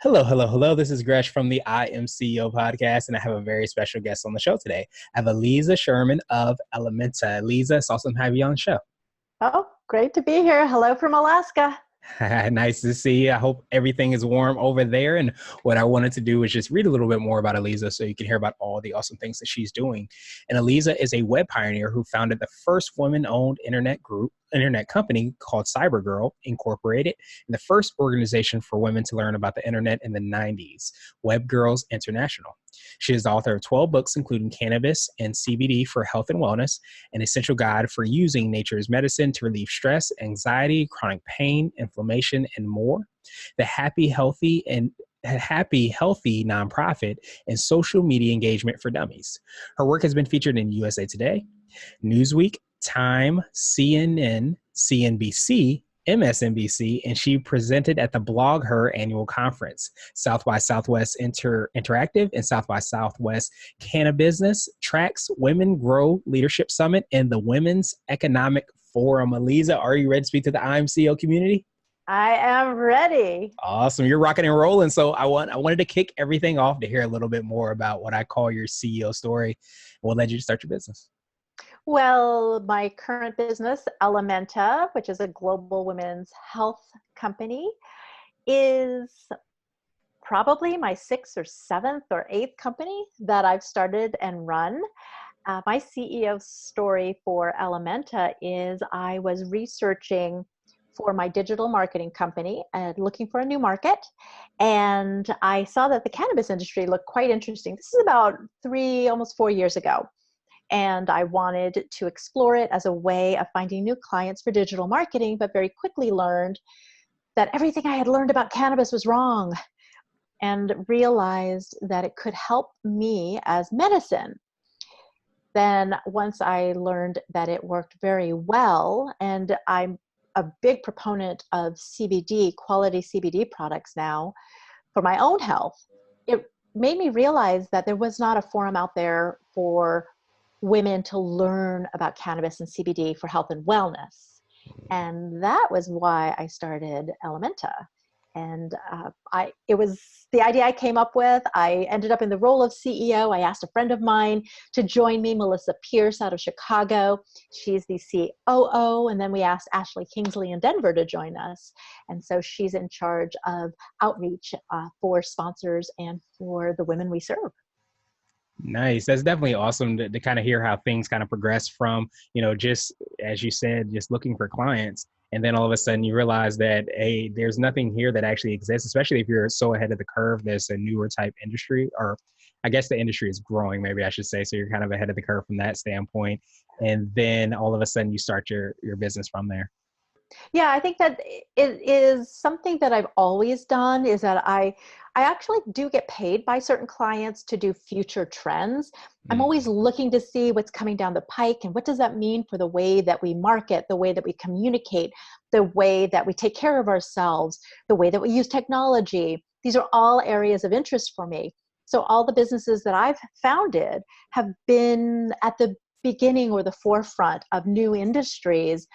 Hello, hello, hello. This is Gresh from the I Am CEO podcast, and I have a very special guest on the show today. I have Eliza Sherman of Elementa. Eliza, it's awesome to have you on the show. Oh, great to be here. Hello from Alaska. Nice to see you. I hope everything is warm over there. And what I wanted to do is just read a little bit more about Eliza so you can hear about all the awesome things that she's doing. And Eliza is a web pioneer who founded the first women-owned internet company called Cybergirl Incorporated, and the first organization for women to learn about the internet in the 90s, Web Girls International. She is the author of 12 books, including Cannabis and CBD for Health and Wellness, an essential guide for using nature's medicine to relieve stress, anxiety, chronic pain, inflammation, and more. The Happy Healthy nonprofit and social media engagement for dummies. Her work has been featured in USA Today, Newsweek, Time, CNN, CNBC, MSNBC, and she presented at the Blog Her annual conference, South by Southwest Interactive and South by Southwest Cannabis Tracks Women Grow Leadership Summit, and the Women's Economic Forum. Eliza, are you ready to speak to the IMCO community? I am ready. Awesome. You're rocking and rolling. So I wanted to kick everything off to hear a little bit more about what I call your CEO story. What led you to start your business? Well, my current business, Elementa, which is a global women's health company, is probably my sixth or seventh or eighth company that I've started and run. My CEO story for Elementa is I was researching for my digital marketing company and looking for a new market. And I saw that the cannabis industry looked quite interesting. This is about almost 4 years ago. And I wanted to explore it as a way of finding new clients for digital marketing, but very quickly learned that everything I had learned about cannabis was wrong, and realized that it could help me as medicine. Then once I learned that it worked very well, and I'm a big proponent of CBD, quality CBD products now for my own health, it made me realize that there was not a forum out there for women to learn about cannabis and CBD for health and wellness. And that was why I started Elementa. And it was the idea I came up with. I ended up in the role of CEO. I asked a friend of mine to join me, Melissa Pierce out of Chicago. She's the COO. And then we asked Ashley Kingsley in Denver to join us. And so she's in charge of outreach for sponsors and for the women we serve. Nice. That's definitely awesome to kind of hear how things kind of progress from, just as you said, just looking for clients. And then all of a sudden you realize that, hey, there's nothing here that actually exists, especially if you're so ahead of the curve. There's a newer type industry, or I guess the industry is growing, maybe I should say. So you're kind of ahead of the curve from that standpoint. And then all of a sudden you start your business from there. Yeah, I think that it is something that I've always done, is that I actually do get paid by certain clients to do future trends. I'm always looking to see what's coming down the pike and what does that mean for the way that we market, the way that we communicate, the way that we take care of ourselves, the way that we use technology. These are all areas of interest for me. So all the businesses that I've founded have been at the beginning or the forefront of new industries.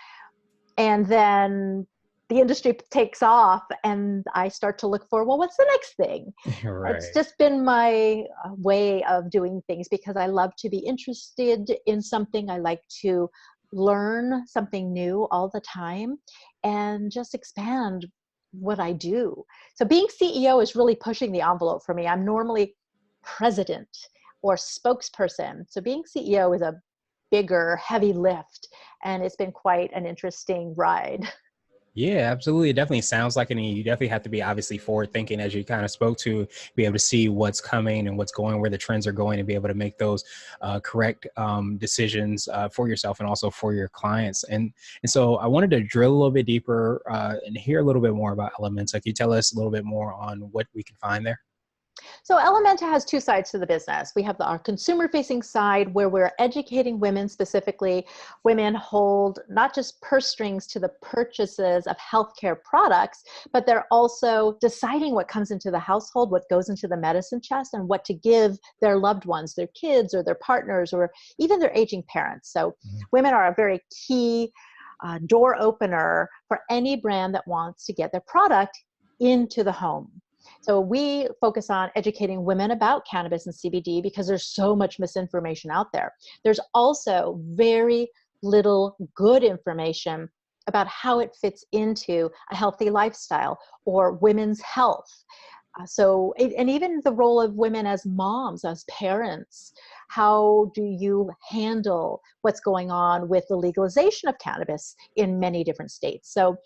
And then the industry takes off and I start to look for, well, what's the next thing? Right. It's just been my way of doing things because I love to be interested in something. I like to learn something new all the time and just expand what I do. So being CEO is really pushing the envelope for me. I'm normally president or spokesperson. So being CEO is a bigger, heavy lift, and it's been quite an interesting ride. Yeah, absolutely. It definitely sounds like it. And you definitely have to be obviously forward thinking, as you kind of spoke to, be able to see what's coming and what's going, where the trends are going, and be able to make those correct decisions for yourself and also for your clients. And so I wanted to drill a little bit deeper and hear a little bit more about Elements. Can you tell us a little bit more on what we can find there? So Elementa has two sides to the business. We have our consumer-facing side where we're educating women specifically. Women hold not just purse strings to the purchases of healthcare products, but they're also deciding what comes into the household, what goes into the medicine chest, and what to give their loved ones, their kids or their partners, or even their aging parents. So women are a very key door opener for any brand that wants to get their product into the home. So we focus on educating women about cannabis and CBD because there's so much misinformation out there. There's also very little good information about how it fits into a healthy lifestyle or women's health. And even the role of women as moms, as parents, how do you handle what's going on with the legalization of cannabis in many different states? So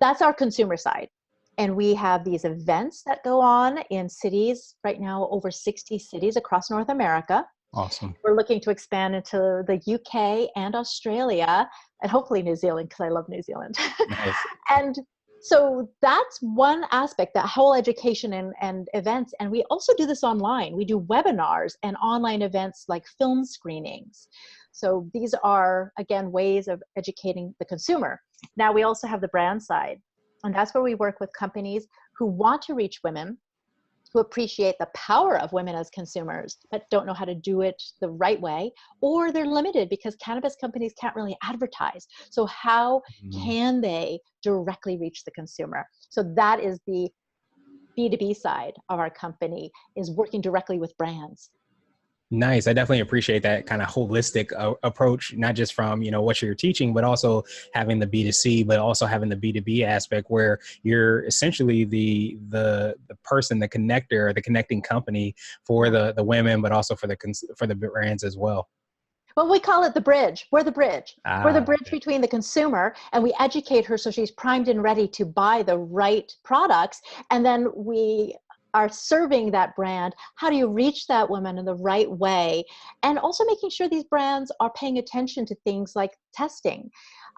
that's our consumer side. And we have these events that go on in cities right now, over 60 cities across North America. Awesome. We're looking to expand into the UK and Australia, and hopefully New Zealand, because I love New Zealand. Nice. And so that's one aspect, that whole education and events. And we also do this online. We do webinars and online events like film screenings. So these are, again, ways of educating the consumer. Now we also have the brand side. And that's where we work with companies who want to reach women, who appreciate the power of women as consumers, but don't know how to do it the right way, or they're limited because cannabis companies can't really advertise. So how can they directly reach the consumer? So that is the B2B side of our company, is working directly with brands. Nice. I definitely appreciate that kind of holistic approach, not just from, what you're teaching, but also having the B2C, but also having the B2B aspect where you're essentially the person, the connector, the connecting company for the women, but also for the brands as well. Well, we call it the bridge. We're the bridge. We're the bridge Okay. between the consumer, and we educate her so she's primed and ready to buy the right products. And then we are serving that brand. How do you reach that woman in the right way? And also making sure these brands are paying attention to things like testing.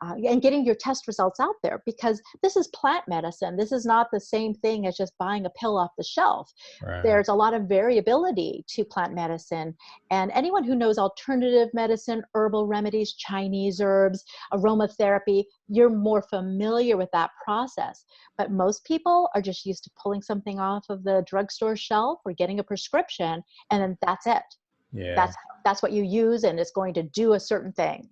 And getting your test results out there, because this is plant medicine. This is not the same thing as just buying a pill off the shelf. Right. There's a lot of variability to plant medicine. And anyone who knows alternative medicine, herbal remedies, Chinese herbs, aromatherapy, you're more familiar with that process. But most people are just used to pulling something off of the drugstore shelf or getting a prescription, and then that's it. Yeah. That's what you use, and it's going to do a certain thing.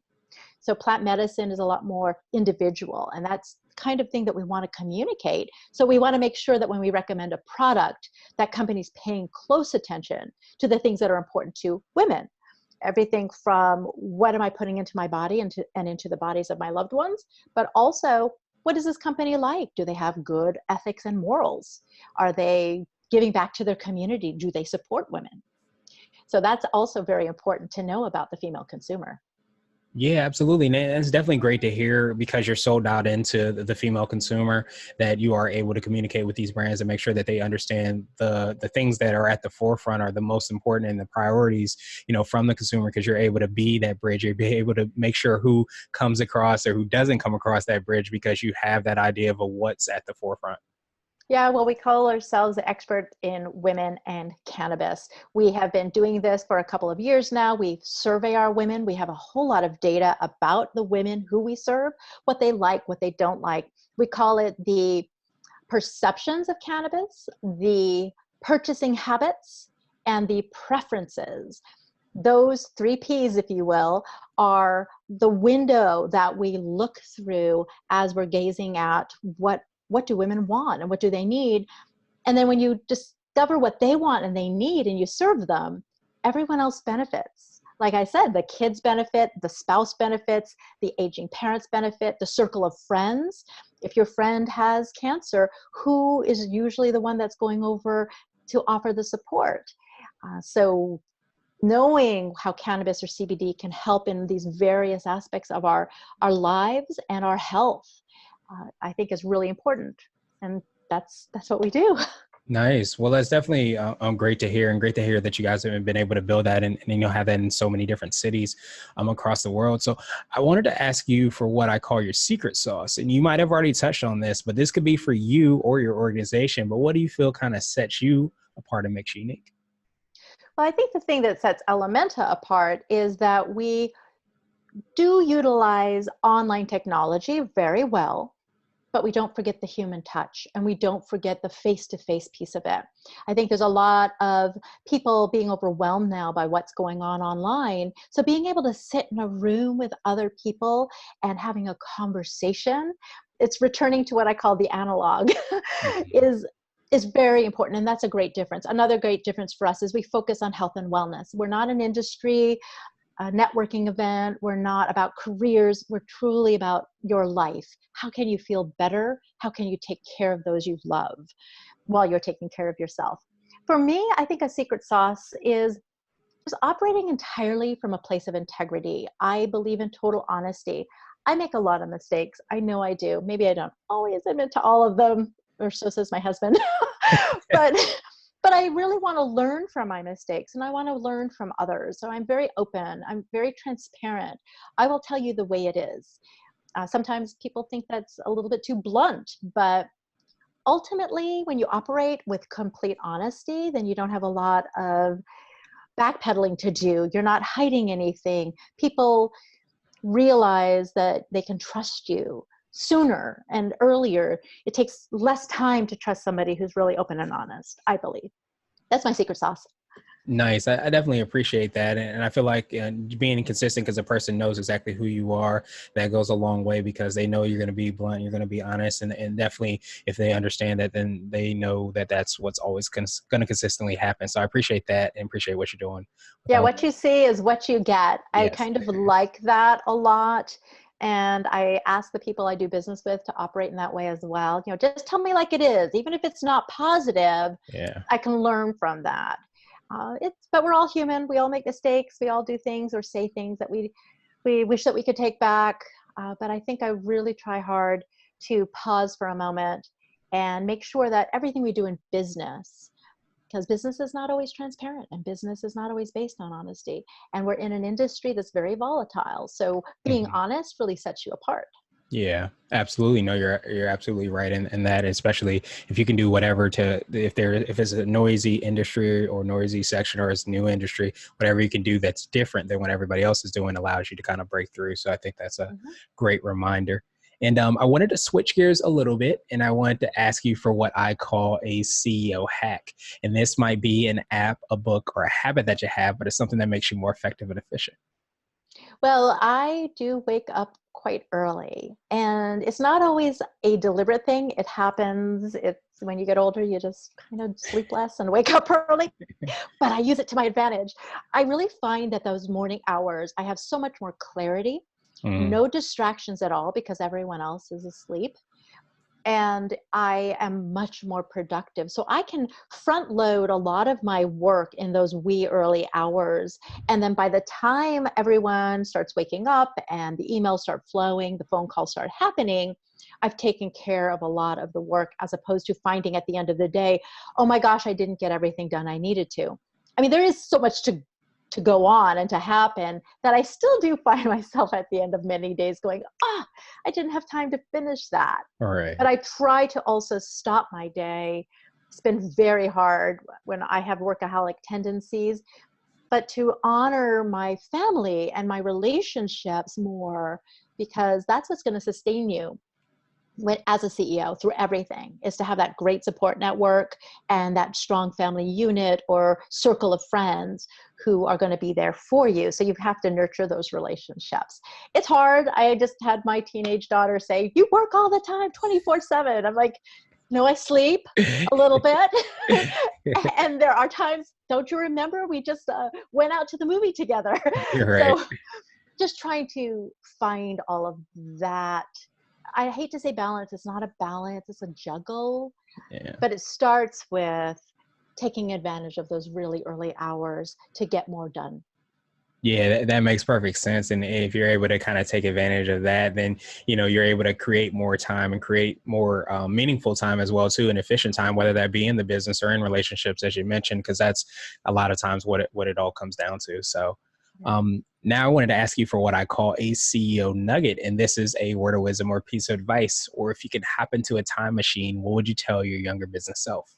So plant medicine is a lot more individual, and that's the kind of thing that we want to communicate. So we want to make sure that when we recommend a product, that company's paying close attention to the things that are important to women. Everything from what am I putting into my body and into the bodies of my loved ones, but also what is this company like? Do they have good ethics and morals? Are they giving back to their community? Do they support women? So that's also very important to know about the female consumer. Yeah, absolutely. And it's definitely great to hear, because you're sold out into the female consumer, that you are able to communicate with these brands and make sure that they understand the things that are at the forefront are the most important, and the priorities, from the consumer, because you're able to be that bridge. You'll be able to make sure who comes across or who doesn't come across that bridge, because you have that idea of what's at the forefront. Yeah, well, we call ourselves the expert in women and cannabis. We have been doing this for a couple of years now. We survey our women. We have a whole lot of data about the women who we serve, what they like, what they don't like. We call it the perceptions of cannabis, the purchasing habits, and the preferences. Those 3 Ps, if you will, are the window that we look through as we're gazing at what do women want and what do they need. And then when you discover what they want and they need and you serve them, everyone else benefits. Like I said, the kids benefit, the spouse benefits, the aging parents benefit, the circle of friends. If your friend has cancer, who is usually the one that's going over to offer the support? So knowing how cannabis or CBD can help in these various aspects of our lives and our health, I think is really important. And that's what we do. Nice. Well, that's definitely great to hear, and great to hear that you guys have been able to build that and have that in so many different cities across the world. So I wanted to ask you for what I call your secret sauce, and you might have already touched on this, but this could be for you or your organization. But what do you feel kind of sets you apart and makes you unique? Well, I think the thing that sets Elementa apart is that we do utilize online technology very well, but we don't forget the human touch, and we don't forget the face-to-face piece of it. I think there's a lot of people being overwhelmed now by what's going on online. So being able to sit in a room with other people and having a conversation, it's returning to what I call the analog, is is very important. And that's a great difference. Another great difference for us is we focus on health and wellness. We're not an industry, a networking event. We're not about careers. We're truly about your life. How can you feel better? How can you take care of those you love while you're taking care of yourself? For me, I think a secret sauce is just operating entirely from a place of integrity. I believe in total honesty. I make a lot of mistakes. I know I do. Maybe I don't always admit to all of them, or so says my husband. but but I really want to learn from my mistakes, and I want to learn from others. So I'm very open. I'm very transparent. I will tell you the way it is. Sometimes people think that's a little bit too blunt, but ultimately, when you operate with complete honesty, then you don't have a lot of backpedaling to do. You're not hiding anything. People realize that they can trust you sooner and earlier. It takes less time to trust somebody who's really open and honest, I believe. That's my secret sauce. Nice. I definitely appreciate that. And I feel like being consistent because a person knows exactly who you are, that goes a long way because they know you're going to be blunt, you're going to be honest. And definitely if they understand that, then they know that that's what's always going to consistently happen. So I appreciate that and appreciate what you're doing. Yeah, what you see is what you get. I Yes. kind of like that a lot. And I ask the people I do business with to operate in that way as well. Just tell me like it is. Even if it's not positive, Yeah. I can learn from that. But we're all human. We all make mistakes. We all do things or say things that we wish that we could take back. But I think I really try hard to pause for a moment and make sure that everything we do in business, because business is not always transparent and business is not always based on honesty. And we're in an industry that's very volatile. So being Mhm. honest really sets you apart. Yeah, absolutely. No, you're absolutely right in that, especially if you can do whatever to if it's a noisy industry or noisy section or it's a new industry, whatever you can do that's different than what everybody else is doing allows you to kind of break through. So I think that's a Mhm. great reminder. And I wanted to switch gears a little bit, and I wanted to ask you for what I call a CEO hack. And this might be an app, a book, or a habit that you have, but it's something that makes you more effective and efficient. Well, I do wake up quite early, and it's not always a deliberate thing. It happens. It's when you get older, you just kind of sleep less and wake up early, but I use it to my advantage. I really find that those morning hours, I have so much more clarity, Mhm. no distractions at all because everyone else is asleep. And I am much more productive. So I can front load a lot of my work in those wee early hours. And then by the time everyone starts waking up and the emails start flowing, the phone calls start happening, I've taken care of a lot of the work as opposed to finding at the end of the day, oh my gosh, I didn't get everything done I needed to. I mean, there is so much to go on and to happen that I still do find myself at the end of many days going, I didn't have time to finish that. All right. But I try to also stop my day. It's been very hard when I have workaholic tendencies, but to honor my family and my relationships more, because that's what's going to sustain you as a CEO through everything, is to have that great support network and that strong family unit or circle of friends who are going to be there for you. So you have to nurture those relationships. It's hard. I just had my teenage daughter say, you work all the time, 24/7. I'm like, no, I sleep a little bit. And there are times, don't you remember? We just went out to the movie together. You're right. So just trying to find all of that. I hate to say balance. It's not a balance. It's a juggle, Yeah. but it starts with taking advantage of those really early hours to get more done. Yeah, that makes perfect sense. And if you're able to kind of take advantage of that, then, you're able to create more time and create more meaningful time as well, too, and efficient time, whether that be in the business or in relationships, as you mentioned, because that's a lot of times what it all comes down to. So Yeah. now I wanted to ask you for what I call a CEO nugget. And this is a word of wisdom or piece of advice. Or if you could hop into a time machine, what would you tell your younger business self?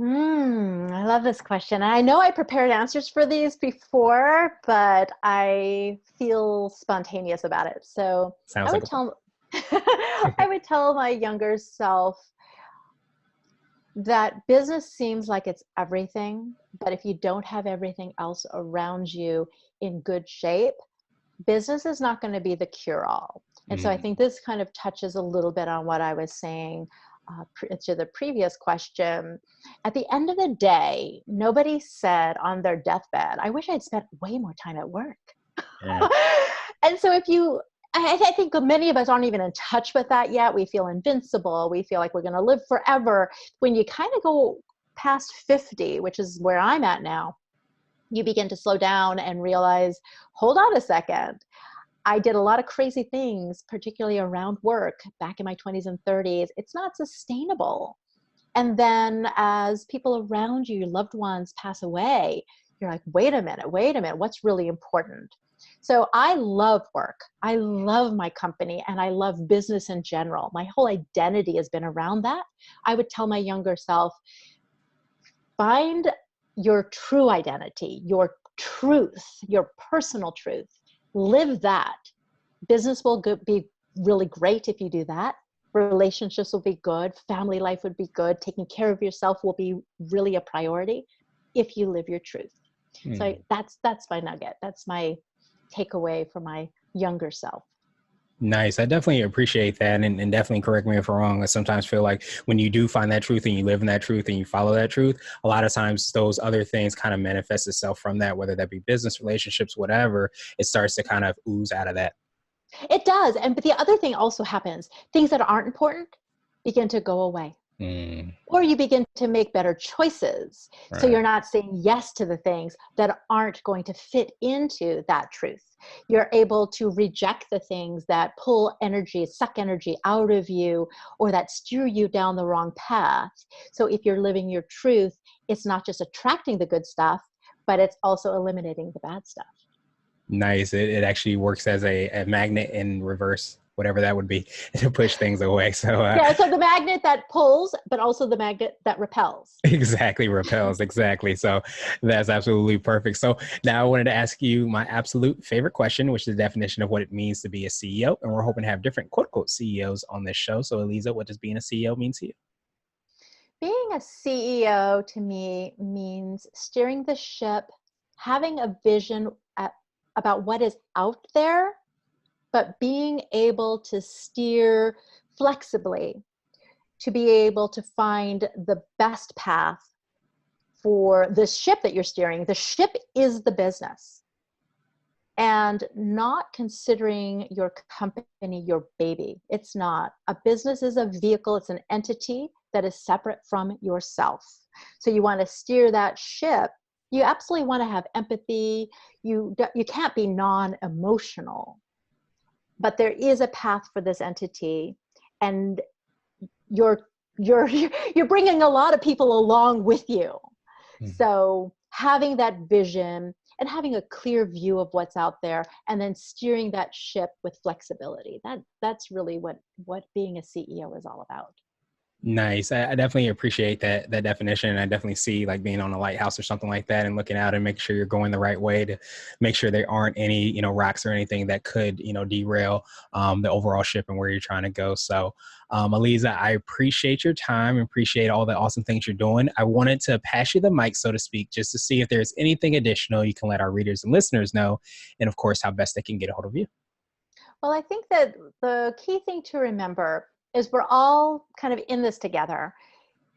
I love this question. I know I prepared answers for these before, but I feel spontaneous about it. So Sounds I like would a plan. tell I would tell my younger self that business seems like it's everything, but if you don't have everything else around you in good shape, business is not going to be the cure all. And so I Mm, think this kind of touches a little bit on what I was saying to the previous question, at the end of the day, nobody said on their deathbed, I wish I'd spent way more time at work. Yeah. And so I think many of us aren't even in touch with that yet. We feel invincible. We feel like we're going to live forever. When you kind of go past 50, which is where I'm at now, you begin to slow down and realize, hold on a second. I did a lot of crazy things, particularly around work back in my 20s and 30s. It's not sustainable. And then as people around you, your loved ones, pass away, you're like, wait a minute, what's really important? So I love work. I love my company and I love business in general. My whole identity has been around that. I would tell my younger self, find your true identity, your truth, your personal truth. Live that. Business will be really great if you do that. Relationships will be good. Family life would be good. Taking care of yourself will be really a priority if you live your truth. So that's my nugget. That's my takeaway for my younger self. Nice. I definitely appreciate that. And definitely correct me if I'm wrong. I sometimes feel like when you do find that truth and you live in that truth and you follow that truth, a lot of times those other things kind of manifest itself from that, whether that be business, relationships, whatever, it starts to kind of ooze out of that. It does. But the other thing also happens, things that aren't important begin to go away. Or you begin to make better choices. Right. So you're not saying yes to the things that aren't going to fit into that truth. You're able to reject the things that pull energy, suck energy out of you, or that steer you down the wrong path. So if you're living your truth, it's not just attracting the good stuff, but it's also eliminating the bad stuff. Nice. It actually works as a magnet in reverse, whatever that would be, to push things away. So yeah, so the magnet that pulls, but also the magnet that repels. Exactly, repels. Exactly. So that's absolutely perfect. So now I wanted to ask you my absolute favorite question, which is the definition of what it means to be a CEO. And we're hoping to have different quote unquote CEOs on this show. So Eliza, what does being a CEO mean to you? Being a CEO to me means steering the ship, having a vision about what is out there, but being able to steer flexibly to be able to find the best path for the ship that you're steering. The ship is the business, and not considering your company your baby. It's not. A business is a vehicle, it's an entity that is separate from yourself. So you want to steer that ship. You absolutely want to have empathy. You can't be non-emotional, but there is a path for this entity, and you're bringing a lot of people along with you. So having that vision and having a clear view of what's out there, and then steering that ship with flexibility. That's really what being a CEO is all about. Nice. I definitely appreciate that definition. I definitely see like being on a lighthouse or something like that and looking out and making sure you're going the right way to make sure there aren't any, rocks or anything that could, derail the overall ship and where you're trying to go. So, Eliza, I appreciate your time and appreciate all the awesome things you're doing. I wanted to pass you the mic, so to speak, just to see if there's anything additional you can let our readers and listeners know. And of course, how best they can get a hold of you. Well, I think that the key thing to remember is we're all kind of in this together.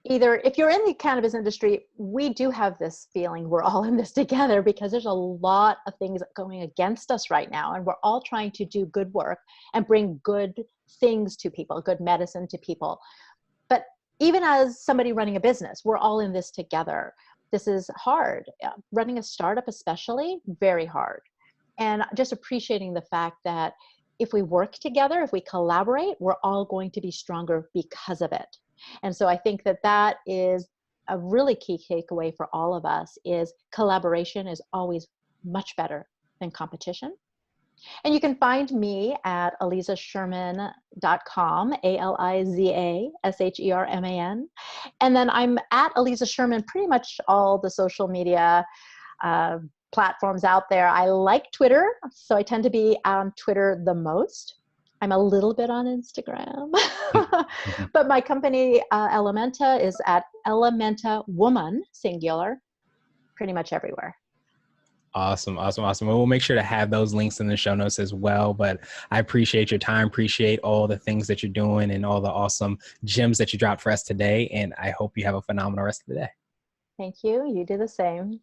Either if you're in the cannabis industry, we do have this feeling we're all in this together because there's a lot of things going against us right now. And we're all trying to do good work and bring good things to people, good medicine to people. But even as somebody running a business, we're all in this together. This is hard. Running a startup especially, very hard. And just appreciating the fact that if we work together, if we collaborate, we're all going to be stronger because of it. And so I think that is a really key takeaway for all of us is collaboration is always much better than competition. And you can find me at elizasherman.com, ALIZASHERMAN. And then I'm at Eliza Sherman, pretty much all the social media platforms out there. I like Twitter, so I tend to be on Twitter the most. I'm a little bit on Instagram, but my company Elementa is at Elementa Woman, singular, pretty much everywhere. Awesome, awesome, awesome. We'll make sure to have those links in the show notes as well. But I appreciate your time, appreciate all the things that you're doing and all the awesome gems that you dropped for us today. And I hope you have a phenomenal rest of the day. Thank you. You do the same.